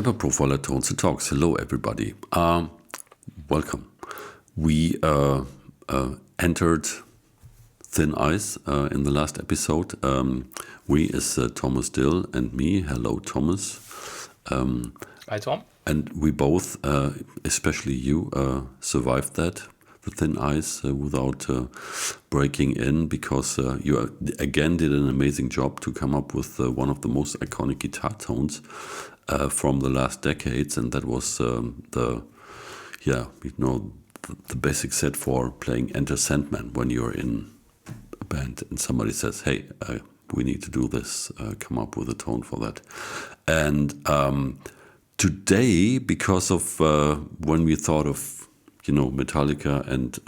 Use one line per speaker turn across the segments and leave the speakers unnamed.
Kemper Profiler Tones and Talks. Hello, everybody. Welcome. We entered thin ice in the last episode. We is Thomas Dill and me. Hello, Thomas.
Hi, Tom.
And we both, especially you, survived that, the thin ice, without breaking in, because you again did an amazing job to come up with one of the most iconic guitar tones from the last decades, and that was the basic set for playing Enter Sandman when you're in a band and somebody says, hey, we need to do this, come up with a tone for that. And today, because of when we thought of, Metallica and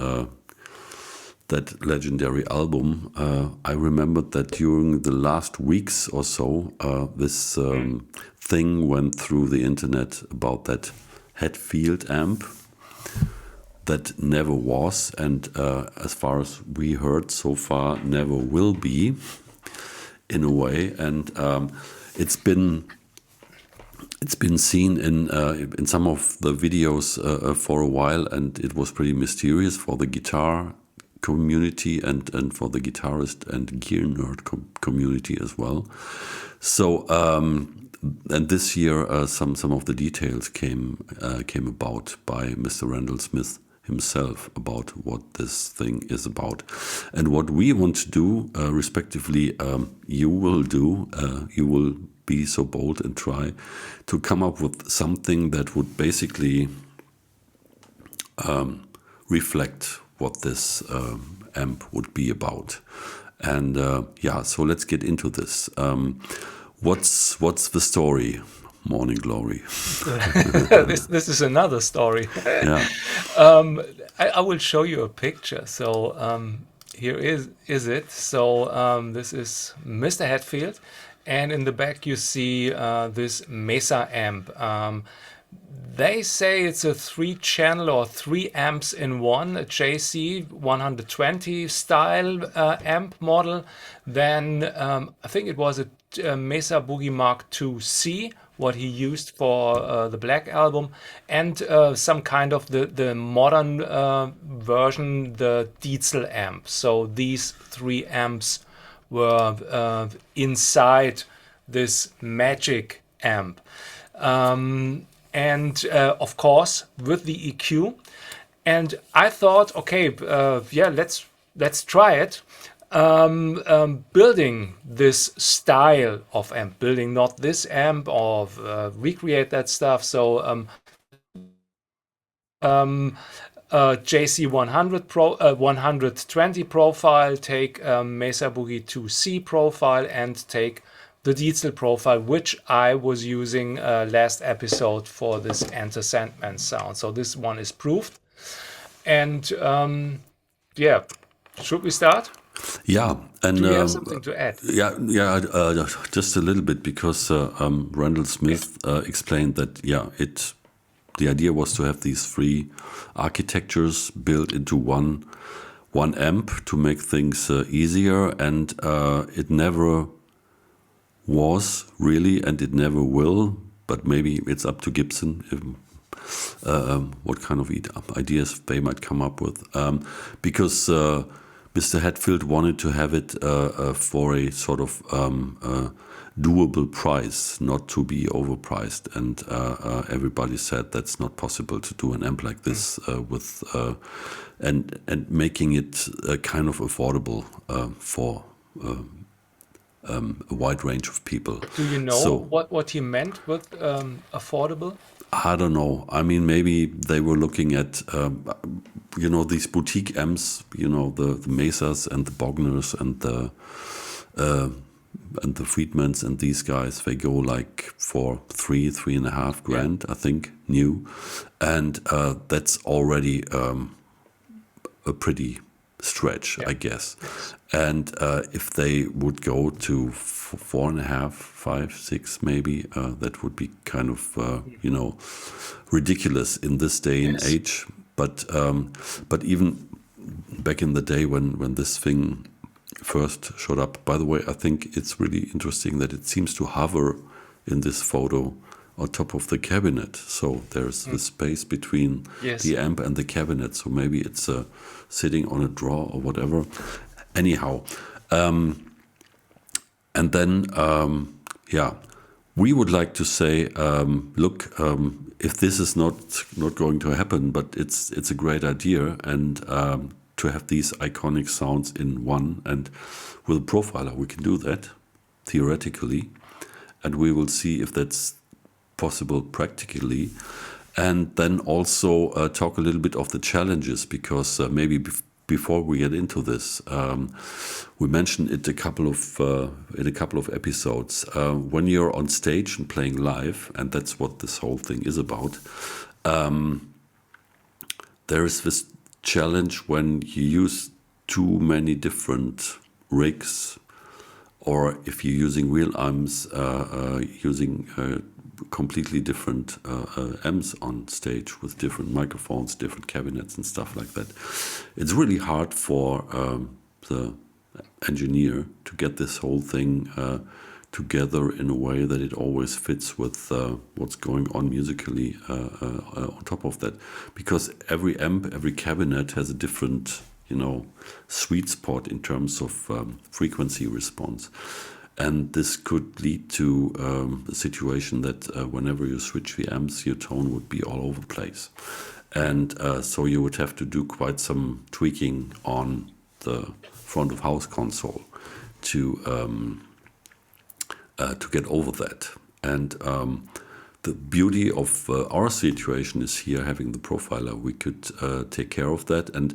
that legendary album, I remembered that during the last weeks or so, this thing went through the internet about that Hetfield amp that never was, and as far as we heard so far, never will be, in a way. And it's been seen in some of the videos for a while, and it was pretty mysterious for the guitar community and for the guitarist and gear nerd community as well. So and this year some of the details came about by Mr. Randall Smith himself about what this thing is about. And what we want to do, respectively, you will be so bold and try to come up with something that would basically reflect what this amp would be about. And so let's get into this. What's the story, Morning Glory?
This is another story.
Yeah.
I will show you a picture. So here is it. So this is Mr. Hetfield, and in the back you see this Mesa amp. They say it's a 3-channel or 3 amps in one, a JC 120 style amp model. Then I think it was a Mesa Boogie Mark II C, what he used for the Black album, and some kind of the modern version, the Diesel amp. So these 3 amps were inside this magic amp. And of course with the EQ, and I thought, okay, let's try it. Building this style of amp, building not this amp or recreate that stuff. So JC 120 profile, take Mesa Boogie 2C profile, and take the Diesel profile, which I was using last episode for this Enter Sandman sound. So this one is proved. And should we start?
Yeah, and
do you have something to add?
Just a little bit, because Randall Smith explained that the idea was to have these 3 architectures built into one amp to make things easier, and it never was really, and it never will, but maybe it's up to Gibson what kind of ideas they might come up with, because Mr. Hetfield wanted to have it for a sort of doable price, not to be overpriced, and everybody said that's not possible to do an amp like this with and making it kind of affordable for a wide range of people.
Do you know what he meant with affordable?
I don't know. I mean, maybe they were looking at, these boutique amps, the Mesas and the Bogners and the Friedmans and these guys. They go like for 3.5 grand, I think, new, and that's already a pretty stretch, I guess. And if they would go to 4.5, 5, 6, maybe, that would be kind of ridiculous in this day and age. But even back in the day when this thing first showed up, by the way, I think it's really interesting that it seems to hover in this photo on top of the cabinet. So there's the space between
Yes.
the amp and the cabinet. So maybe it's sitting on a drawer or whatever. Anyhow, and then, yeah, we would like to say, look, if this is not going to happen, but it's a great idea, and to have these iconic sounds in one, and with a profiler we can do that theoretically, and we will see if that's possible practically, and then also talk a little bit of the challenges, because maybe before we get into this, we mentioned it in a couple of episodes. When you're on stage and playing live, and that's what this whole thing is about, there is this challenge when you use too many different rigs, or if you're using real amps, using completely different amps on stage with different microphones, different cabinets and stuff like that. It's really hard for the engineer to get this whole thing together in a way that it always fits with what's going on musically on top of that. Because every amp, every cabinet has a different, sweet spot in terms of frequency response. And this could lead to a situation that whenever you switch the amps, your tone would be all over the place. And so you would have to do quite some tweaking on the front of house console to get over that. And the beauty of our situation is here having the profiler. We could take care of that, and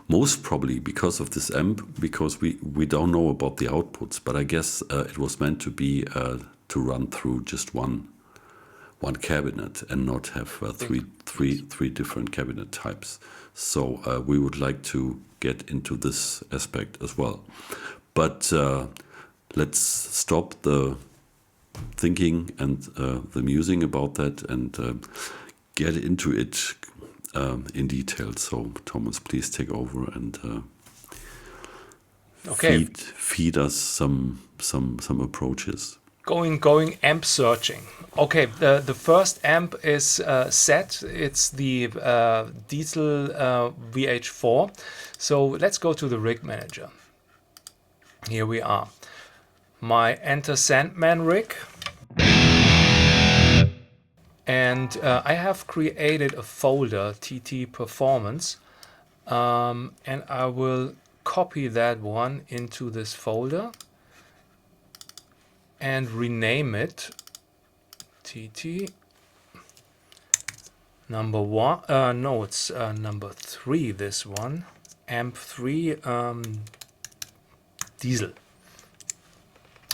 most probably because of this amp, because we don't know about the outputs, but I guess it was meant to be to run through just one cabinet and not have three different cabinet types. So we would like to get into this aspect as well. But let's stop the thinking and the musing about that and get into it in detail. So Thomas, please take over and
Okay.
feed us some approaches.
Going amp searching. Okay, the first amp is set. It's the Diesel VH4. So let's go to the rig manager. Here we are. My Enter Sandman rig. And I have created a folder, TT Performance, and I will copy that one into this folder and rename it TT number 1. No, it's number 3, this one. Amp 3 Diesel.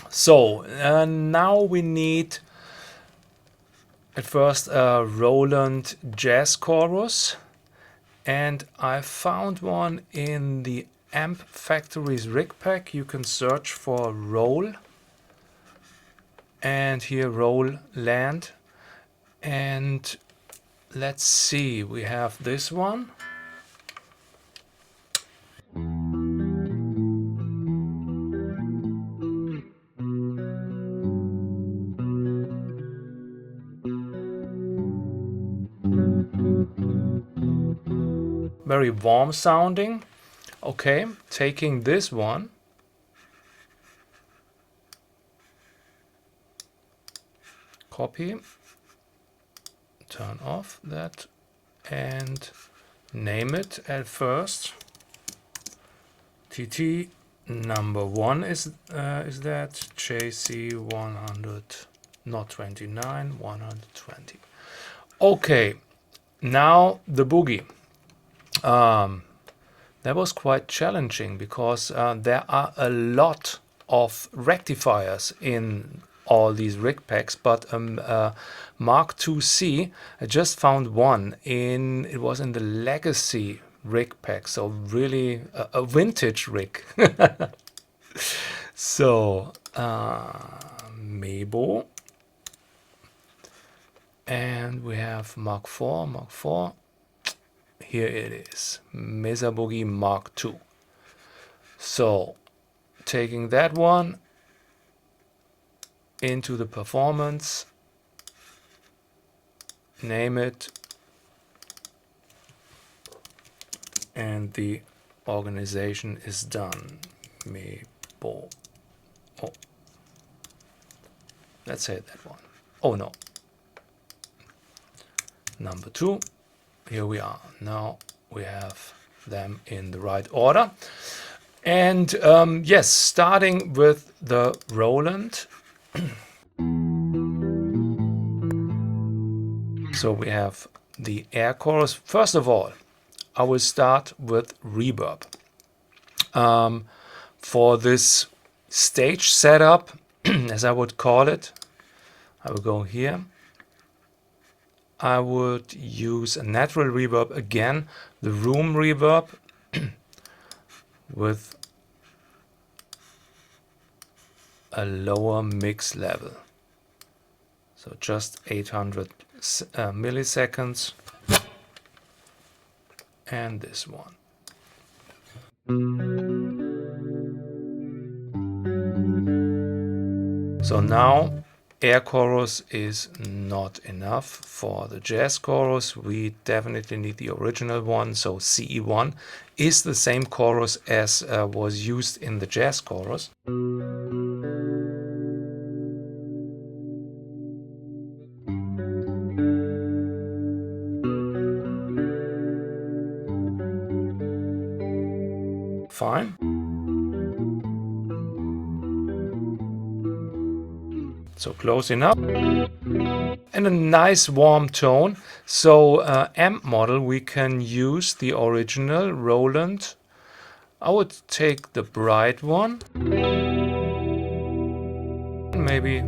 So now we need at first a Roland Jazz Chorus, and I found one in the Amp Factory's rig pack. You can search for Roll, and here Roll Land, and let's see, we have this one. Very warm sounding. Okay, taking this one, copy, turn off that, and name it at first. TT number 1 is that JC 100, not 29, 120. Okay, now the Boogie. That was quite challenging because there are a lot of rectifiers in all these rig packs, but Mark IIc, I just found one it was in the Legacy rig pack, so really a vintage rig. So Mebo, and we have Mark IV. Here it is, Mesa Boogie Mark II. So taking that one into the performance, name it, and the organization is done. Oh, let's say that one. Oh no. Number 2. Here we are. Now we have them in the right order. And yes, starting with the Roland. So we have the air chorus. First of all, I will start with reverb. For this stage setup, as I would call it, I will go here. I would use a natural reverb again, the room reverb with a lower mix level. So just 800 milliseconds. And this one. So now air chorus is not enough for the jazz chorus. We definitely need the original one. So CE1 is the same chorus as was used in the jazz chorus. Fine. So close enough. And a nice warm tone. So amp model, we can use the original Roland. I would take the bright one. Maybe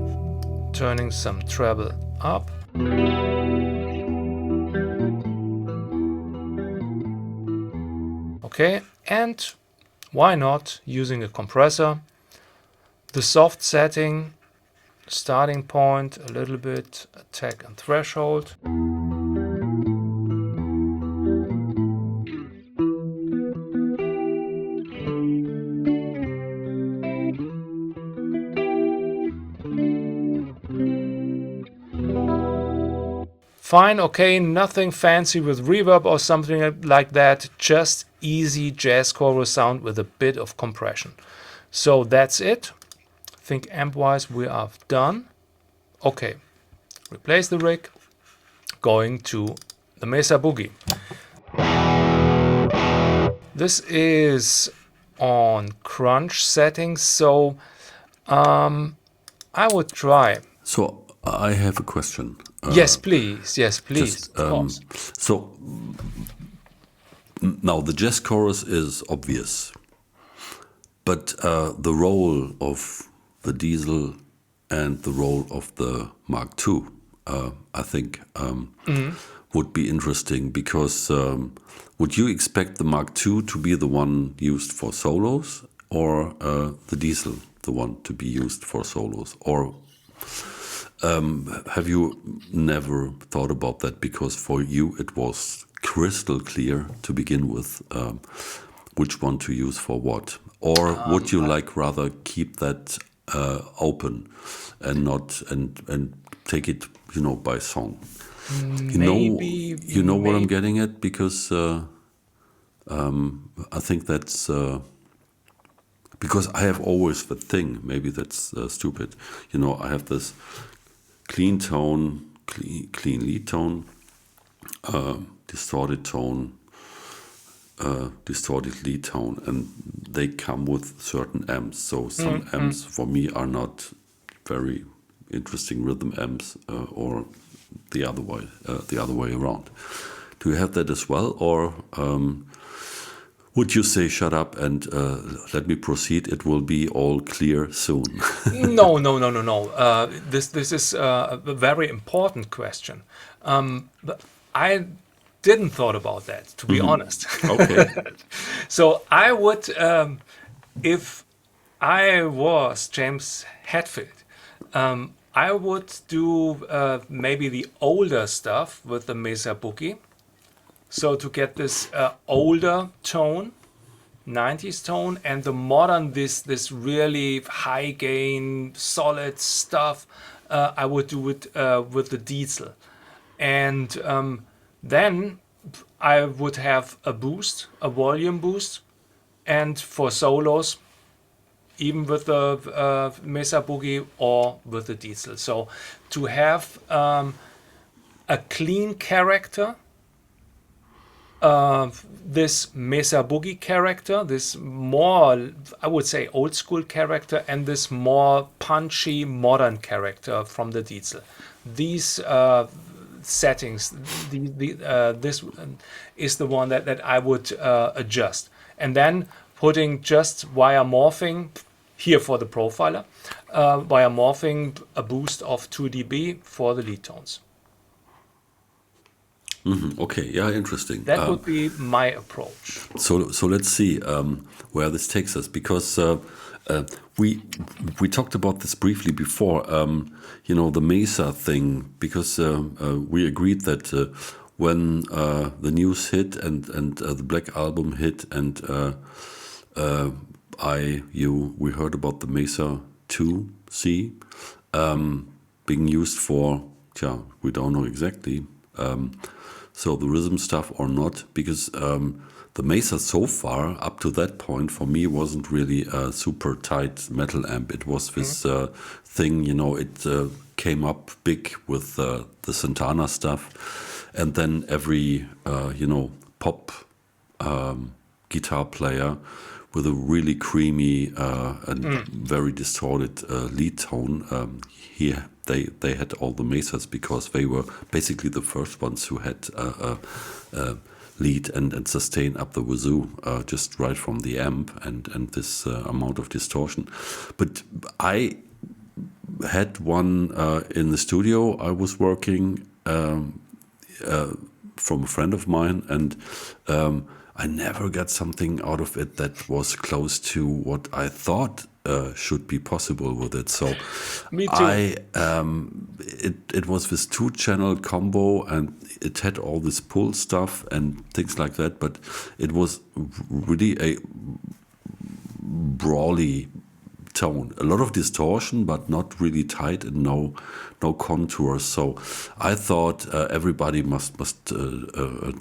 turning some treble up. Okay, and why not using a compressor? The soft setting, starting point, a little bit attack and threshold. Fine, okay, nothing fancy with reverb or something like that, just easy jazz chorus sound with a bit of compression. So that's it. I think amp-wise we are done. Okay, replace the rig, going to the Mesa Boogie. This is on crunch settings, so I would try.
So I have a question.
Yes, please. Yes, please.
Just,
of course.
So now the jazz chorus is obvious, but the role of the diesel and the role of the Mark II, I think, would be interesting because would you expect the Mark II to be the one used for solos, or the diesel the one to be used for solos, or have you never thought about that? Because for you it was crystal clear to begin with which one to use for what. Or would you like rather keep that open and not and take it, you know, by song? You know what I'm getting at, because I think that's because I have always the thing. Maybe that's stupid. You know, I have this clean tone, clean lead tone, distorted tone, distorted lead tone, and they come with certain amps. So some amps for me are not very interesting rhythm amps, or the other way around. Do you have that as well, or would you say shut up and let me proceed? It will be all clear soon.
No. This is a very important question. But I didn't thought about that, to be honest.
Okay.
So I would, if I was James Hetfield, I would do maybe the older stuff with the Mesa Boogie. So to get this older tone, 90s tone, and the modern, this really high gain, solid stuff, I would do it with the diesel. And then I would have a boost, a volume boost, and for solos, even with the Mesa Boogie or with the Diesel. So to have a clean character, this Mesa Boogie character, this more, I would say, old school character, and this more punchy modern character from the Diesel. These settings, this is the one that I would adjust. And then putting just wire morphing here for the profiler, wire morphing a boost of 2 dB for the lead tones.
Okay, yeah, interesting.
That would be my approach.
So let's see where this takes us, because we talked about this briefly before. The Mesa thing, because we agreed that when the news hit and the Black Album hit, and we heard about the Mesa 2C being used for, we don't know exactly. So the rhythm stuff or not, because the Mesa so far, up to that point, for me, wasn't really a super tight metal amp. It was this thing, it came up big with the Santana stuff. And then every, pop guitar player with a really creamy and very distorted lead tone, they had all the Mesas, because they were basically the first ones who had lead and sustain up the wazoo, just right from the amp, and this amount of distortion. But I had one in the studio I was working from a friend of mine, and I never got something out of it that was close to what I thought should be possible with it. So
Me too.
it was this 2-channel combo, and it had all this pull stuff and things like that, but it was really a brawly tone, a lot of distortion, but not really tight, and no contours. So I thought everybody must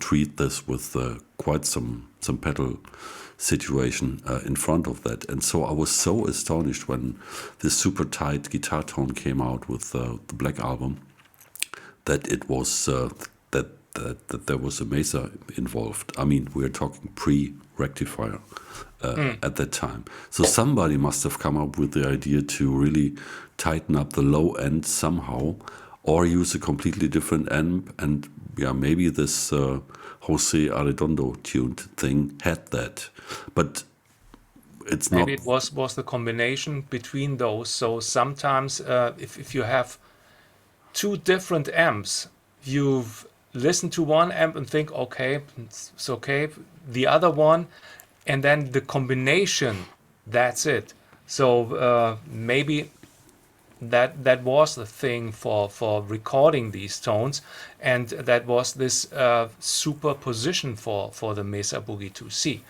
treat this with quite some pedal situation in front of that. And so I was so astonished when this super tight guitar tone came out with the Black Album, that it was that there was a Mesa involved. I mean, we're talking pre-rectifier at that time. So somebody must have come up with the idea to really tighten up the low end somehow, or use a completely different amp. And maybe this Jose Arredondo tuned thing had that, but it's not.
Maybe it was the combination between those. So sometimes if you have two different amps, you've listened to one amp and think, okay, it's okay, the other one, and then the combination, that's it. So maybe that was the thing for recording these tones, and that was this superposition for the Mesa Boogie 2C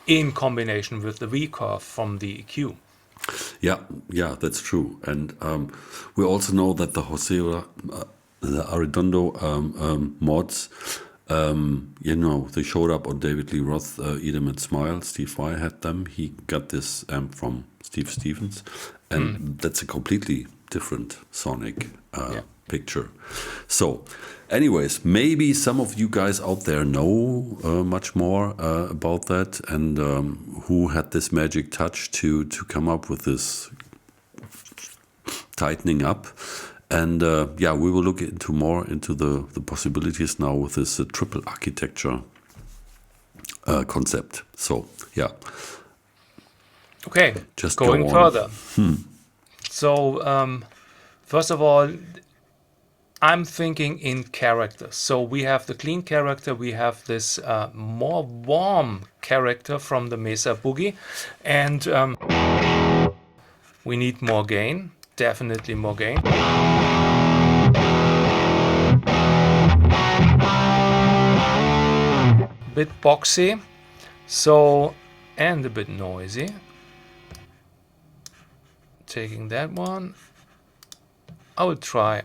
in combination with the V-curve from the EQ.
Yeah, that's true. And we also know that the the Arredondo mods, they showed up on David Lee Roth, Eat 'em and Smile. Steve Vai had them. He got this amp from Steve Stevens, and that's a completely different sonic picture. So anyways, maybe some of you guys out there know much more about that, and who had this magic touch to come up with this tightening up. And we will look more into the possibilities now with this triple architecture concept. So
okay,
just
going further. So first of all, I'm thinking in characters. So we have the clean character, we have this more warm character from the Mesa Boogie, and we need more gain, definitely more gain. Bit boxy, so, and a bit noisy. Taking that one, I will try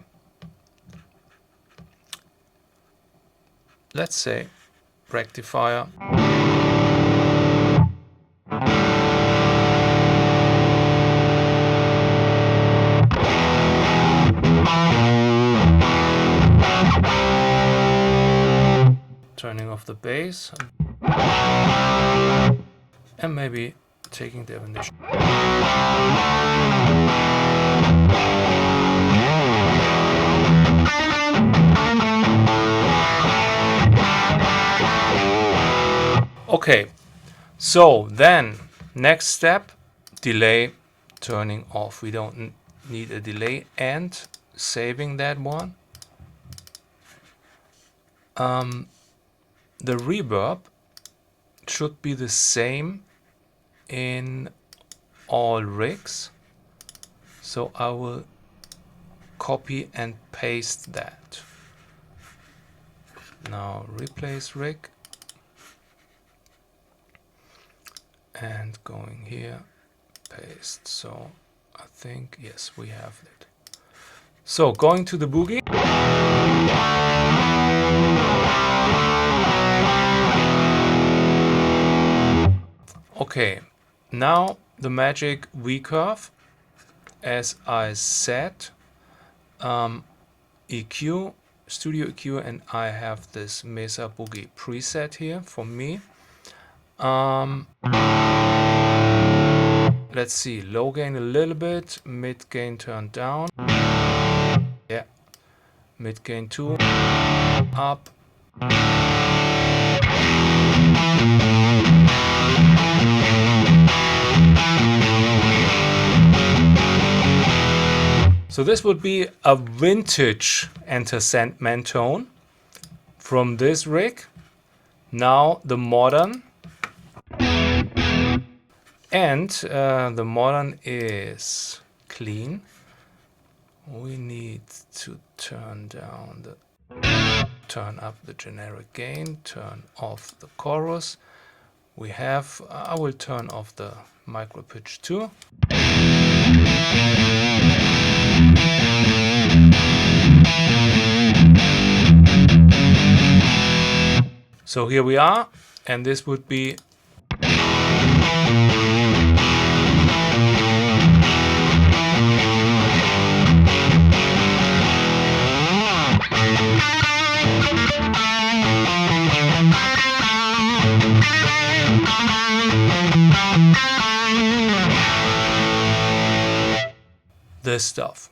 let's say, rectifier. Turning off the bass. And maybe taking the definition. Okay, so then next step, delay, turning off. We don't need a delay, and saving that one. The reverb should be the same in all rigs, so I will copy and paste that. Now replace rig, and going here, paste. So I think, yes, we have it. So going to the Boogie. Okay, now the magic V curve, as I said, EQ, Studio EQ, and I have this Mesa Boogie preset here for me. Let's see, low gain a little bit, mid gain turned down. Yeah, mid gain 2, up. So this would be a vintage Enter Sandman tone from this rig. Now the modern. And the modern is clean. We need to turn up the generic gain, turn off the chorus. I will turn off the micro pitch too. So here we are, and this would be this stuff.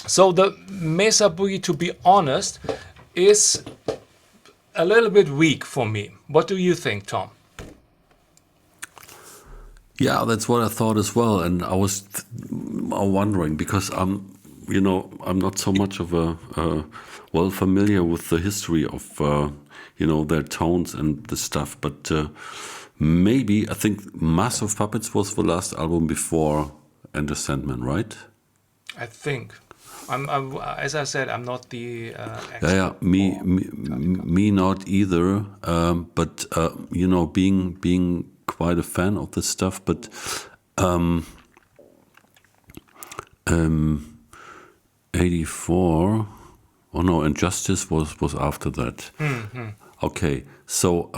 So the Mesa Boogie, to be honest, is a little bit weak for me. What do you think, Tom?
Yeah, that's what I thought as well, and I was wondering because I'm not so much of a well familiar with the history of their tones and the stuff, but maybe I think Mass of Puppets was the last album before Enter Sandman, right?
I think. As I said, I'm not the expert.
Yeah, me not either. But being quite a fan of this stuff. But 84. Oh no, Injustice was after that. Okay, so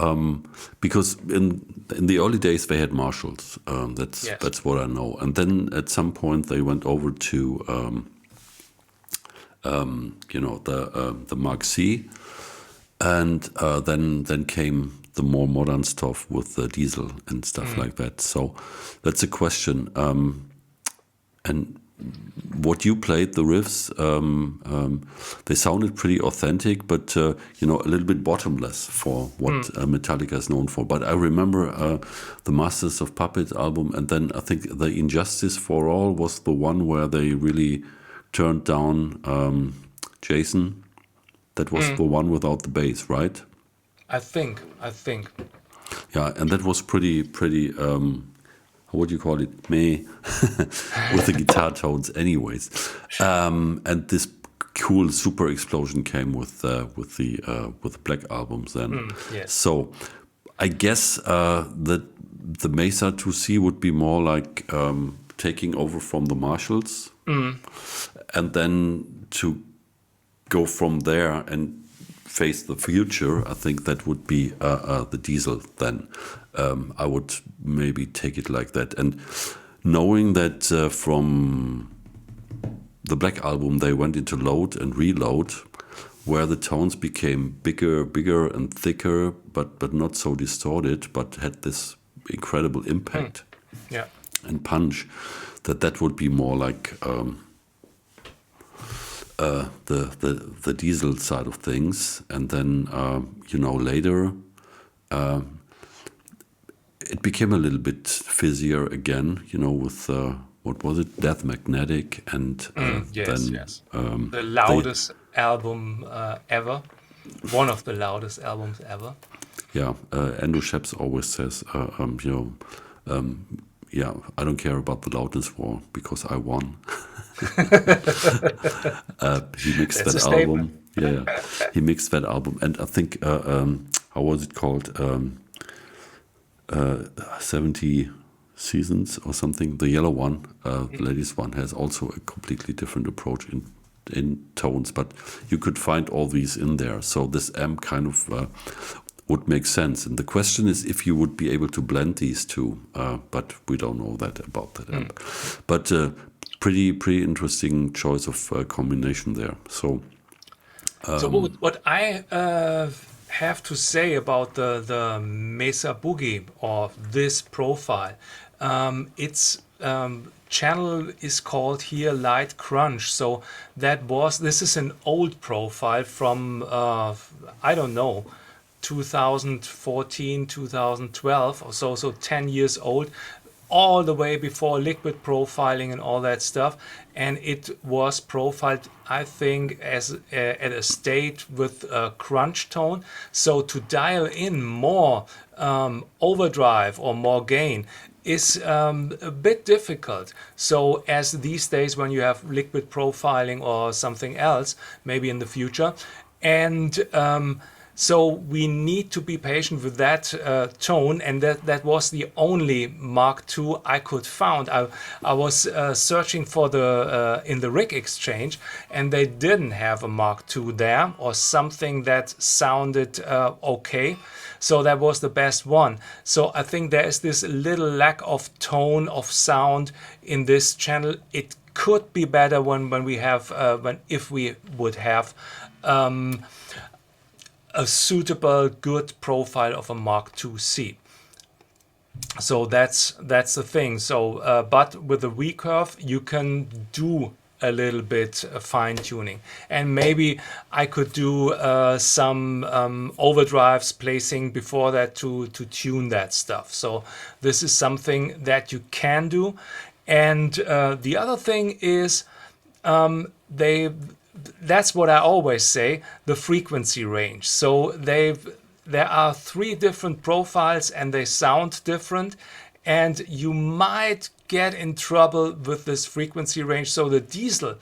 because in the early days they had Marshalls. That's what I know. And then at some point they went over to the Mark C, and then came the more modern stuff with the Diesel and stuff like that. So that's a question. And what you played, the riffs, they sounded pretty authentic, but a little bit bottomless for what Metallica is known for. But I remember the Masters of Puppets album, and then I think the Injustice for All was the one where they really turned down Jason. That was the one without the bass, right?
I think.
Yeah, and that was pretty. What do you call it? Meh, with the guitar tones, anyways. And this cool super explosion came with the Black albums then.
Yes.
So I guess that the Mesa 2C would be more like taking over from the Marshalls, and then to go from there and face the future, I think that would be the diesel then. I would maybe take it like that. And knowing that from the Black Album they went into load and reload, where the tones became bigger and thicker, but not so distorted, but had this incredible impact
Yeah.
and punch, that would be more like the diesel side of things. And then later it became a little bit fizzier again, with what was it, Death Magnetic, and
Yes,
then
yes. The loudest album ever. One of the loudest albums ever.
Andrew Sheps always says, I don't care about the loudness war because I won. He mixed
That's a
that
statement.
album. Yeah, he mixed that album, and I think how was it called? 70 Seasons or something. The yellow one, the ladies one, has also a completely different approach in tones, but you could find all these in there. So this amp kind of would make sense. And the question is if you would be able to blend these two, but we don't know that about that amp. But pretty interesting choice of combination there. So
what I have to say about the Mesa Boogie or this profile, its channel is called here Light Crunch. So this is an old profile from I don't know, 2014, 2012 or so 10 years old, all the way before liquid profiling and all that stuff. And it was profiled, I think, as at a state with a crunch tone. So to dial in more overdrive or more gain is a bit difficult. So as these days when you have liquid profiling or something else, maybe in the future, and so we need to be patient with that tone, and that was the only Mark II I could find. I was searching for the in the rig exchange, and they didn't have a Mark II there or something that sounded okay. So that was the best one. So I think there is this little lack of tone of sound in this channel. It could be better when we have if we would have a suitable, good profile of a Mark II-C. So that's the thing. So, but with the recurve, you can do a little bit fine tuning, and maybe I could do some overdrives placing before that to tune that stuff. So this is something that you can do. And the other thing is that's what I always say, the frequency range. So there are 3 different profiles and they sound different, and you might get in trouble with this frequency range. So the diesel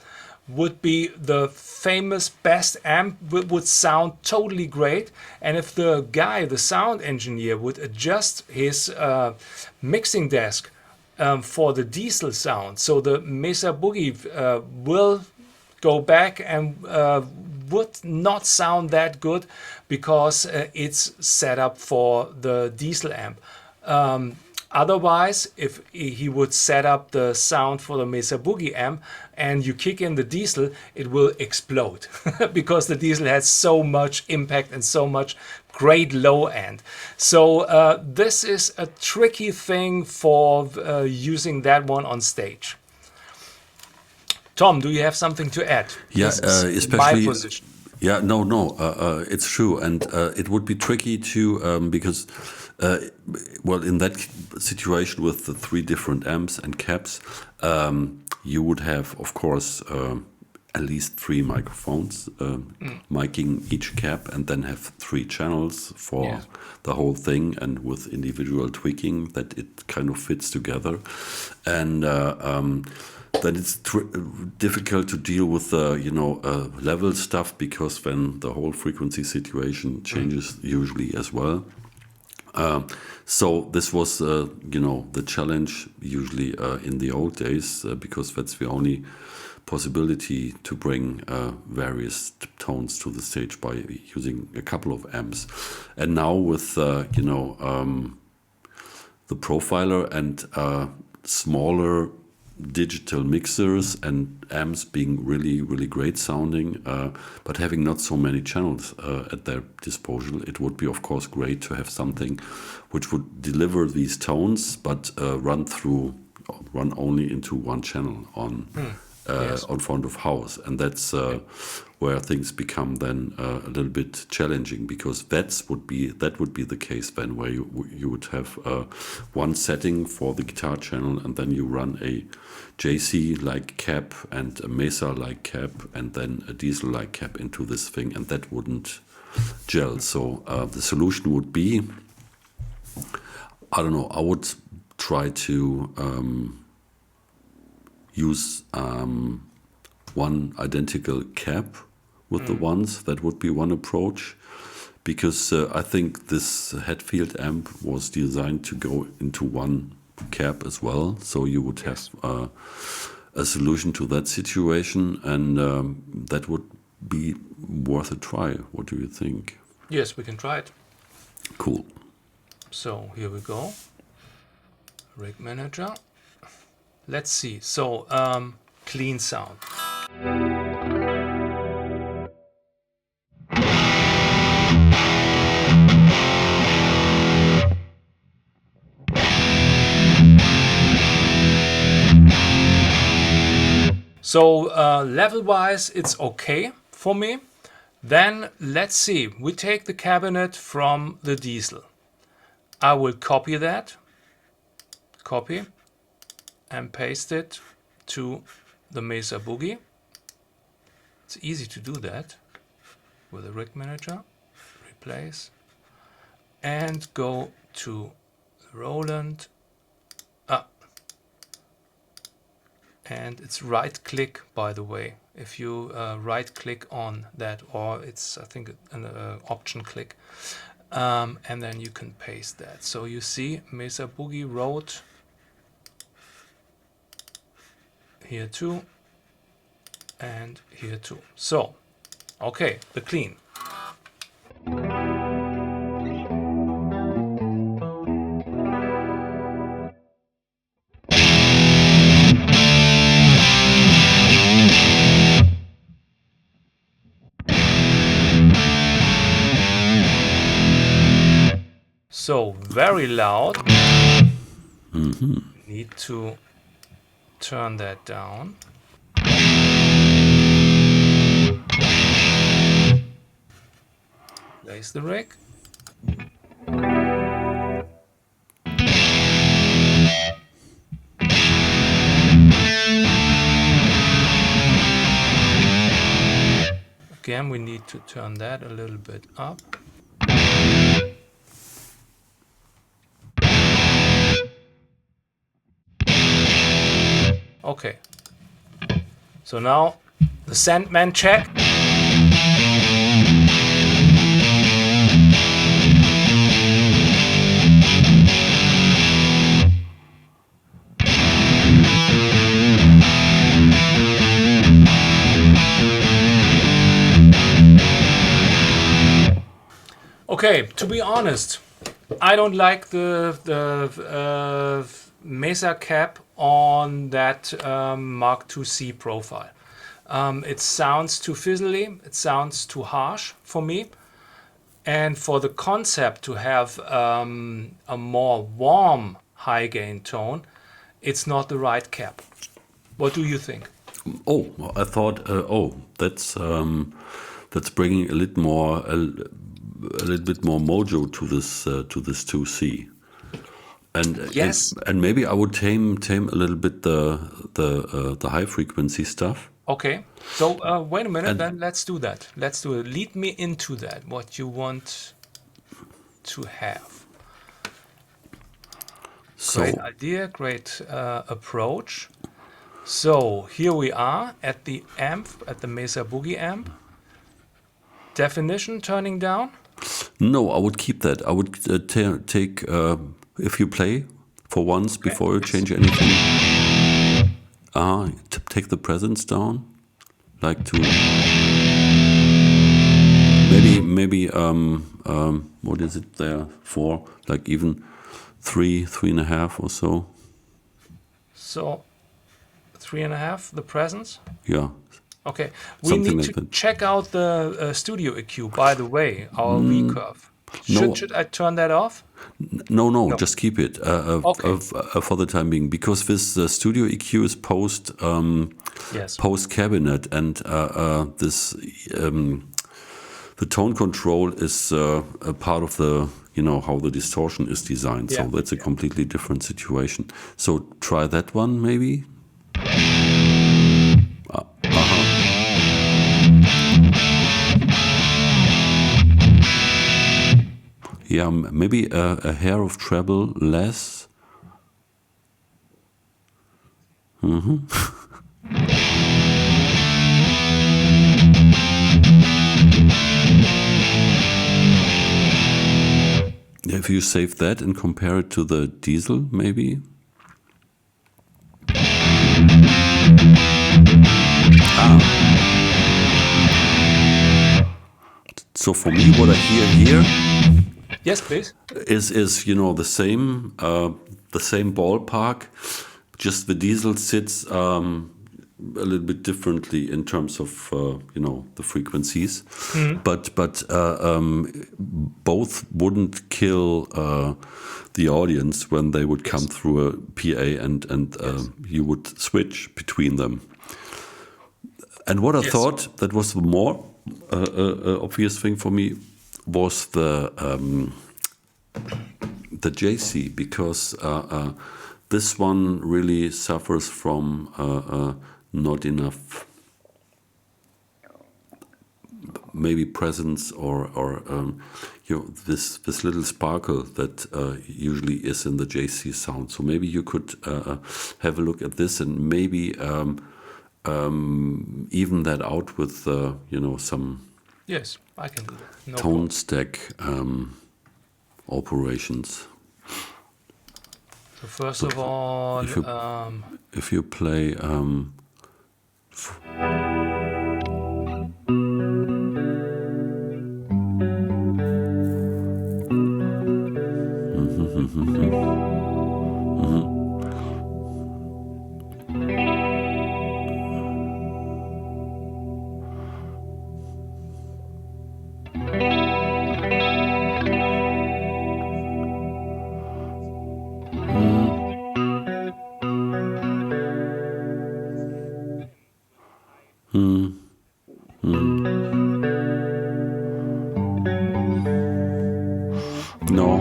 would be the famous best amp, would sound totally great, and if the guy, the sound engineer, would adjust his mixing desk for the diesel sound, so the Mesa Boogie will go back and would not sound that good because it's set up for the diesel amp. Otherwise, if he would set up the sound for the Mesa Boogie amp and you kick in the diesel, it will explode because the diesel has so much impact and so much great low end. So this is a tricky thing for using that one on stage. Tom, do you have something to add?
Yeah,
This is
especially
my position.
Yeah, no, it's true, and it would be tricky to because, in that situation with the 3 different amps and caps, you would have, of course, at least 3 microphones, miking each cap, and then have 3 channels for the whole thing, and with individual tweaking that it kind of fits together, and. Then it's difficult to deal with the level stuff, because then the whole frequency situation changes usually as well. So this was the challenge usually in the old days, because that's the only possibility to bring various tones to the stage by using a couple of amps. And now with the profiler and smaller digital mixers and amps being really, really great sounding, but having not so many channels at their disposal, it would be, of course, great to have something which would deliver these tones, but run only into one channel on front of house, and that's where things become then a little bit challenging, because that would be the case then, where you would have one setting for the guitar channel, and then you run a JC like cap and a Mesa like cap and then a diesel like cap into this thing, and that wouldn't gel. So the solution would be, I don't know, I would try to use one identical cap with the ones. That would be one approach, because I think this Hetfield amp was designed to go into one cap as well, so you would have a solution to that situation, and that would be worth a try. What do you think?
Yes, we can try it.
Cool.
So here we go. Rig manager. Let's see. So clean sound. So level-wise, it's okay for me. Then let's see. We take the cabinet from the diesel. I will copy that. Copy. And paste it to the Mesa Boogie. It's easy to do that with a rig manager. Replace. And go to Roland. And it's right click, by the way. If you right click on that, or it's, I think, an option click. And then you can paste that. So you see Mesa Boogie wrote here too, and here too. So, okay, the clean. So, very loud. Need to turn that down. Place the rig. Again, we need to turn that a little bit up. Okay. So now the Sandman check. Okay, to be honest, I don't like the Mesa cap on that Mark IIc profile. It sounds too fizzly, it sounds too harsh for me. And for the concept to have a more warm high gain tone, it's not the right cap. What do you think?
Oh, I thought, that's bringing a little bit more mojo to this 2C. And
yes,
and maybe I would tame a little bit the high frequency stuff.
Okay, so wait a minute, then let's do that. Let's do it. Lead me into that. What you want to have.
So,
great idea, great approach. So here we are at the amp, at the Mesa Boogie amp. Definition turning down.
No, I would keep that. I would take, if you play for once before you change anything, Take the presence down, like to maybe what is it there for? Like even 3.5 or so.
So 3.5, the presence.
Yeah,
Okay, we
something
need
like
to
that.
check out the studio EQ. By the way, our V curve.
No.
Should I turn that off?
No,
No.
just keep it
Okay.
for the time being, because this studio EQ is
Yes.
post cabinet, and this the tone control is a part of the how the distortion is designed. So
Yeah.
that's a completely different situation. So try that one maybe. Yeah, maybe a hair of treble less. If you save that and compare it to the diesel, maybe. So for me, what I hear here
Yes, please.
is the same ballpark. Just the diesel sits a little bit differently in terms of the frequencies, but both wouldn't kill the audience when they would come through a PA, and you would switch between them. And what I thought that was the more obvious thing for me was the JC, because this one really suffers from not enough maybe presence or this little sparkle that usually is in the JC sound. So maybe you could have a look at this and maybe even that out with some
Yes, I can do that. No
tone
problem.
stack operations.
So first of all,
If you play no.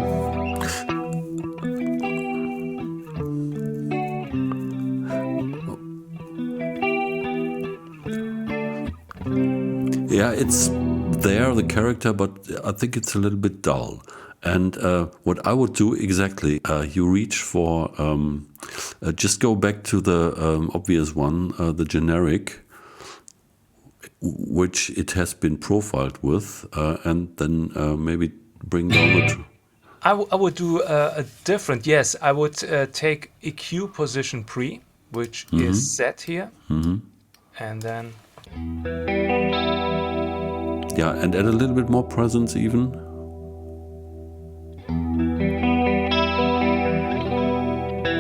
Yeah, it's there, the character, but I think it's a little bit dull. And what I would do exactly, you reach for, just go back to the obvious one, the generic, which it has been profiled with, and then maybe bring down the.
I would do a different. Yes, I would take EQ position pre, which is set here, and then
Yeah, and add a little bit more presence even.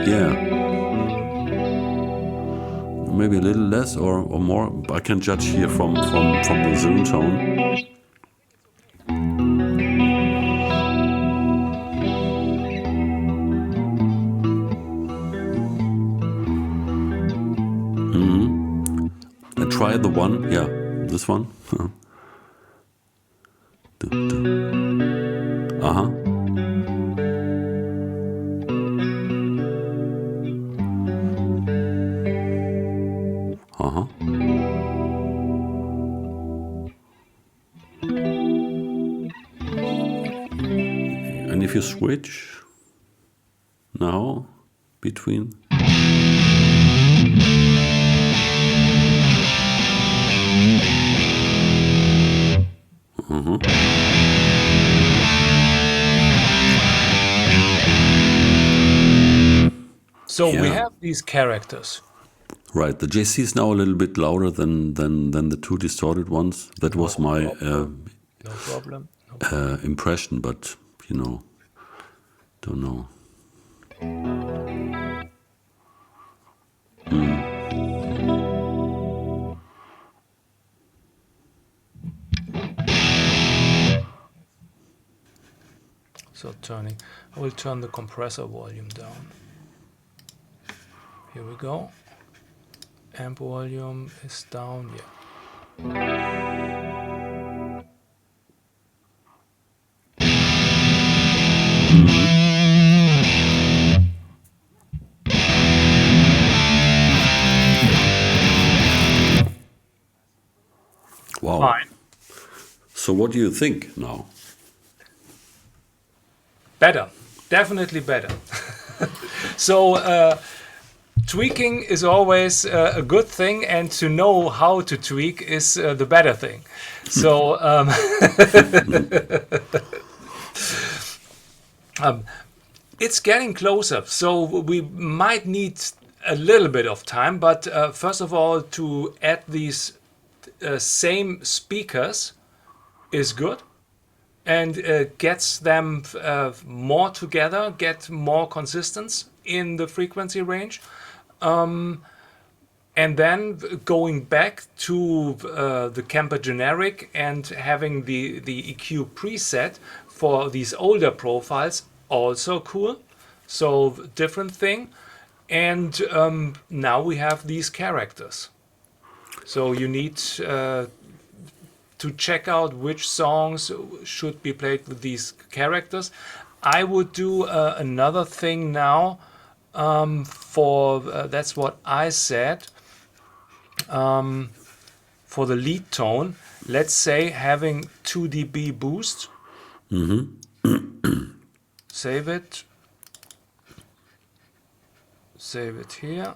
Yeah. Maybe a little less or more. I can judge here from the zoom tone. And try the one. Yeah, this one. Uh-huh. Uh-huh. And if you switch now between.
so we
Yeah.
have these characters.
Right. The JC is now a little bit louder than the two distorted ones. That was my
No problem. No problem.
impression, but don't know.
So I will turn the compressor volume down. Here we go. Amp volume is down, yeah.
Wow.
Fine.
So what do you think now?
Better. Definitely better. So tweaking is always a good thing, and to know how to tweak is the better thing. So it's getting closer. So we might need a little bit of time, but first of all, to add these same speakers is good, and gets them more together, get more consistency in the frequency range. And then going back to the Kemper generic and having the EQ preset for these older profiles, also cool. So different thing. And now we have these characters. So you need to check out which songs should be played with these characters. I would do another thing now for that's what I said. For the lead tone, let's say having 2 dB boost. Save it. Save it here.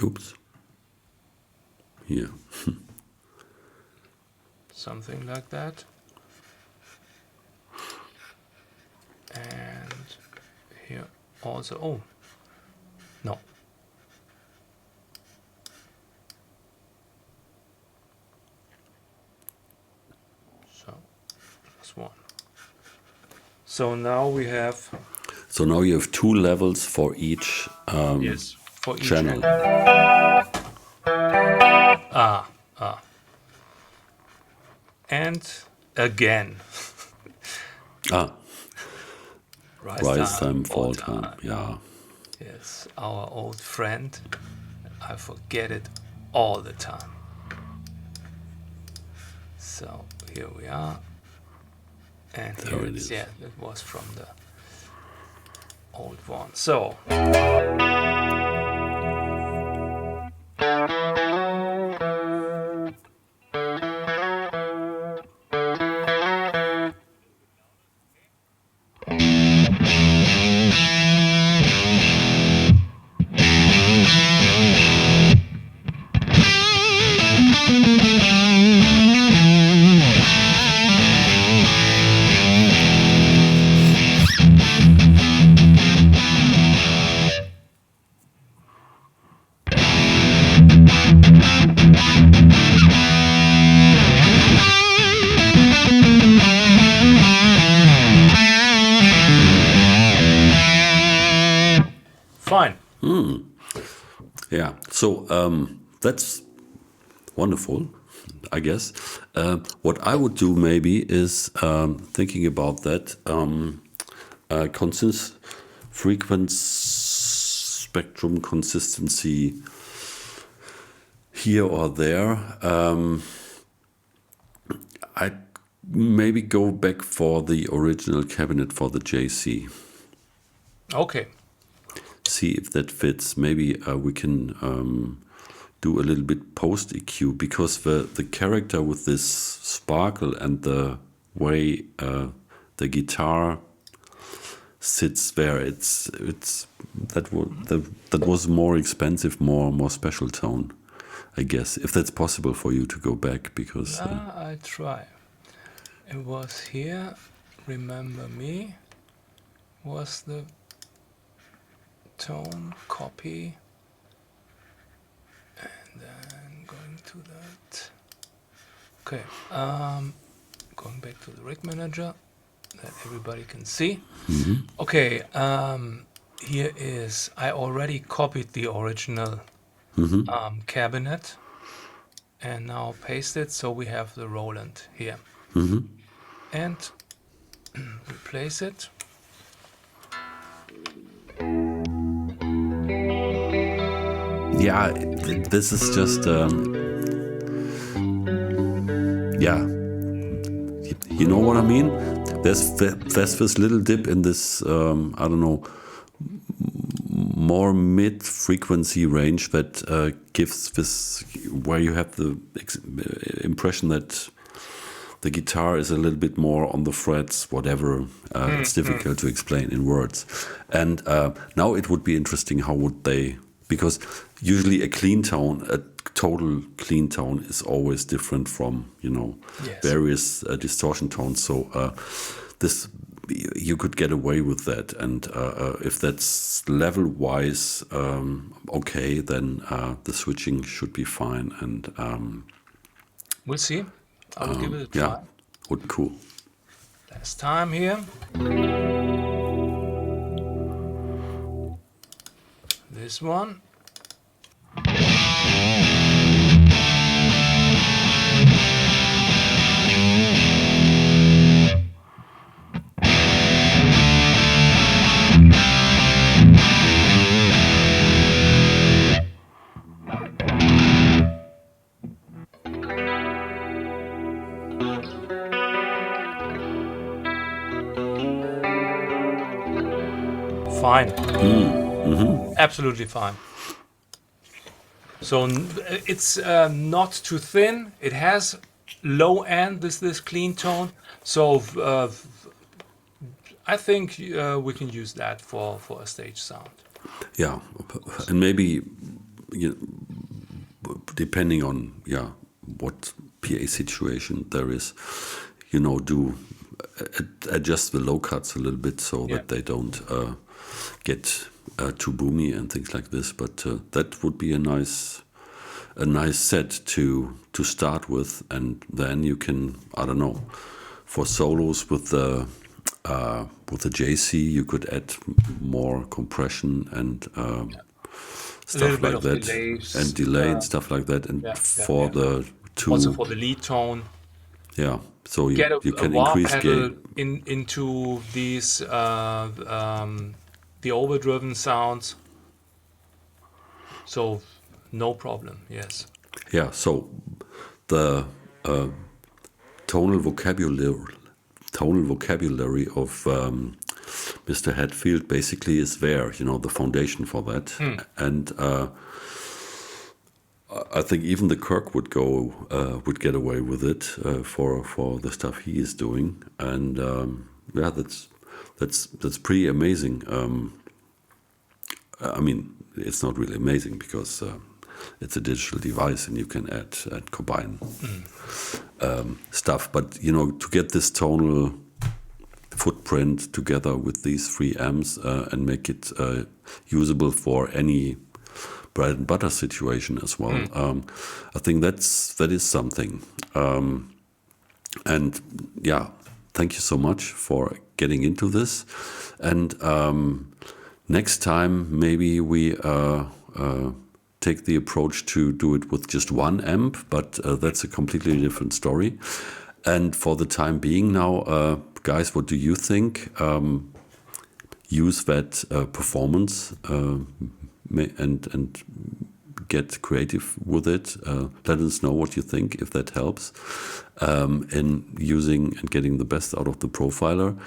Oops. Here.
Something like that. And here also. Oh, no. So, +1. So now we have.
So now you have 2 levels for each
Yes, for each
channel.
And again.
Rise time, fall time. Yeah.
Yes, our old friend. I forget it all the time. So here we are. And
There
here
it is.
yeah, it was from the old one. So fine.
Yeah. So that's wonderful, I guess. What I would do maybe is thinking about that frequency spectrum consistency here or there. I'd maybe go back for the original cabinet for the JC.
Okay.
See if that fits. Maybe we can do a little bit post EQ, because the character with this sparkle and the way the guitar sits there, that was more expensive, more special tone, I guess, if that's possible for you to go back, because
I try. It was here. Remember Me was the tone. Copy. Then going to that. Okay, going back to the rig manager that everybody can see. Okay, here is, I already copied the original cabinet and now paste it so we have the Roland here. And replace it.
Yeah, this is just yeah, you know what I mean. There's this little dip in this I don't know, more mid frequency range that gives this, where you have the impression that the guitar is a little bit more on the frets, whatever. It's difficult to explain in words. And now it would be interesting, how would they, because usually a clean tone, a total clean tone is always different from,
Yes.
various distortion tones. So this, you could get away with that. And if that's level-wise okay, then the switching should be fine. And
We'll see. I will give it a try.
yeah, would be cool.
Last time here. This one. Fine. Absolutely fine. So it's not too thin. It has low end, this clean tone. So I think we can use that for a stage sound.
Yeah, and maybe depending on what PA situation there is, do adjust the low cuts a little bit so that they don't get too boomy and things like this. But that would be a nice set to start with, and then you can, I don't know, for solos with the JC you could add more compression and stuff like that,
delays,
and delay and stuff like that, and for the two,
also for the lead tone.
Yeah, so you
Get a
can
wah
increase
pedal
gain.
into these the overdriven sounds. So no problem. Yes.
Yeah, so the tonal vocabulary of Mr. Hetfield basically is there, the foundation for that. And I think even the Kirk would get away with it for the stuff he is doing. And that's pretty amazing. I mean, it's not really amazing because it's a digital device and you can add combine stuff. But to get this tonal footprint together with these three amps and make it usable for any bread and butter situation as well, I think that is something. And yeah, thank you so much for getting into this. And next time maybe we take the approach to do it with just one amp, but that's a completely different story. And for the time being now, guys, what do you think? Use that performance and get creative with it. Let us know what you think, if that helps in using and getting the best out of the profiler.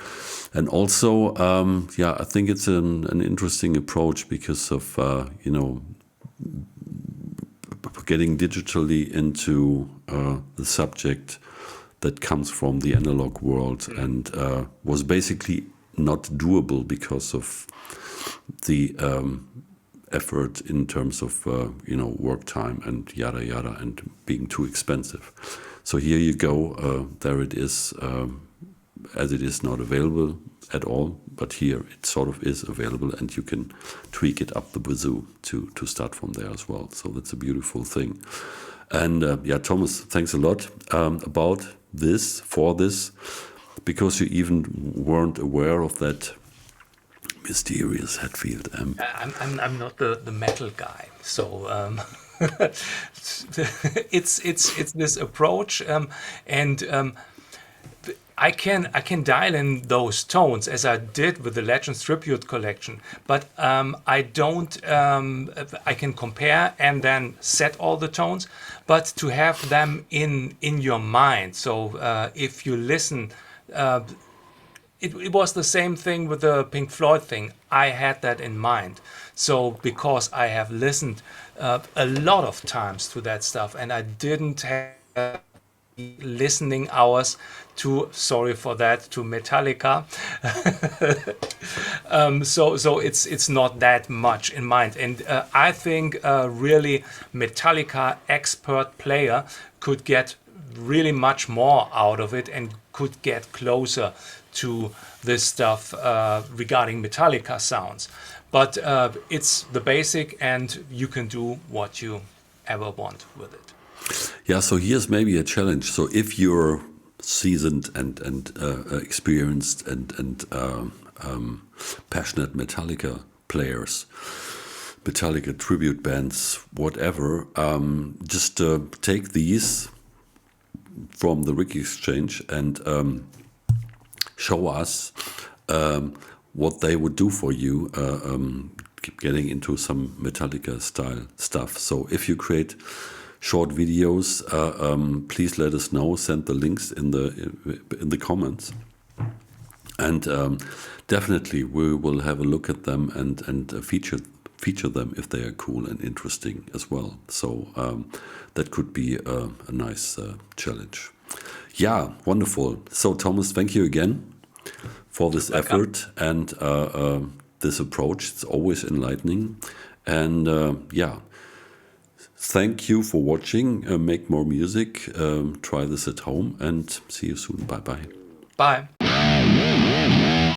And also, I think it's an interesting approach because of getting digitally into the subject that comes from the analog world and was basically not doable because of the effort in terms of work time and yada yada and being too expensive. So here you go. There it is, as it is not available at all, but here it sort of is available, and you can tweak it up the wazoo to start from there as well. So that's a beautiful thing. And yeah, Thomas, thanks a lot about this, for this, because you even weren't aware of that mysterious Hetfield amp.
I'm not the metal guy, so it's this approach, and I can dial in those tones as I did with the Legends Tribute collection, but I don't. I can compare and then set all the tones, but to have them in your mind. So if you listen. It was the same thing with the Pink Floyd thing. I had that in mind. So because I have listened a lot of times to that stuff, and I didn't have listening hours to, sorry for that, to Metallica. So it's not that much in mind. And I think a really Metallica expert player could get really much more out of it and could get closer to this stuff regarding Metallica sounds. But it's the basic, and you can do what you ever want with it.
Yeah, so here's maybe a challenge. So if you're seasoned and experienced and passionate Metallica players, Metallica tribute bands, whatever, just take these from the Wiki Exchange and show us what they would do for you, keep getting into some Metallica style stuff. So if you create short videos, please let us know. Send the links in the comments, and definitely we will have a look at them and feature them if they are cool and interesting as well. So that could be a nice challenge. Yeah, wonderful. So Thomas, thank you again for this effort and this approach. It's always enlightening. And yeah, thank you for watching. Make more music. Try this at home, and see you soon. Bye-bye.
Bye.